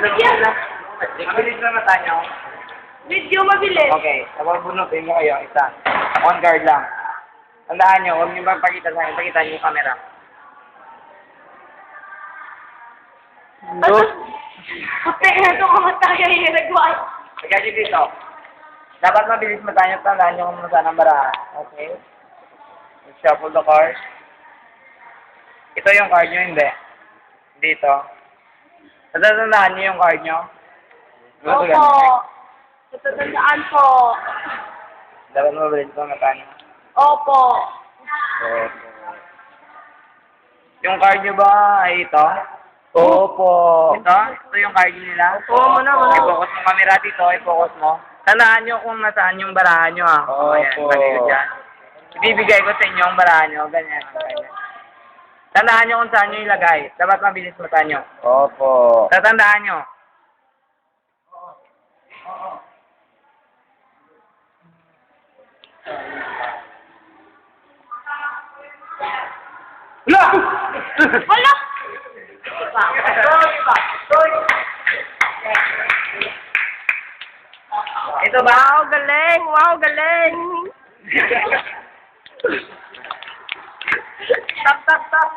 Yan. Mabilis na mata nyo. Video mabilis. Okay, tapos bunutin nyo kayo, isa. One card lang. Tandaan nyo, huwag nyo ba pakita sa akin, pakita nyo yung camera. Ano? Putek na ito kung tayo yung nagwal. Kaya dito. Dapat mabilis mata nyo, tandaan nyo kung saan ang barahan. Okay? Shuffle the cards. Ito yung card nyo, hindi. Dito. Natatandaan nyo yung card nyo? Opo. Natatandaan po. Dapat mabilis pa mata nyo. Opo. Yung card nyo ba ay ito? Opo. Ito? Ito yung card nila? Oo, muna. I-focus mo camera dito, i-focus mo. Tandaan nyo kung nasaan yung barahan nyo, ah. Opo. Ayan, paligid dyan. Ibibigay ko sa inyo ang barahan nyo, ganyan. Ganyan. Tandaan nyo kung saan nyo ilagay. Dapat mabilis mata nyo. Opo. Tatandaan nyo. Wala! Wala! Ito ba? Wow, galing! Wow, galing! Tap, tap, tap.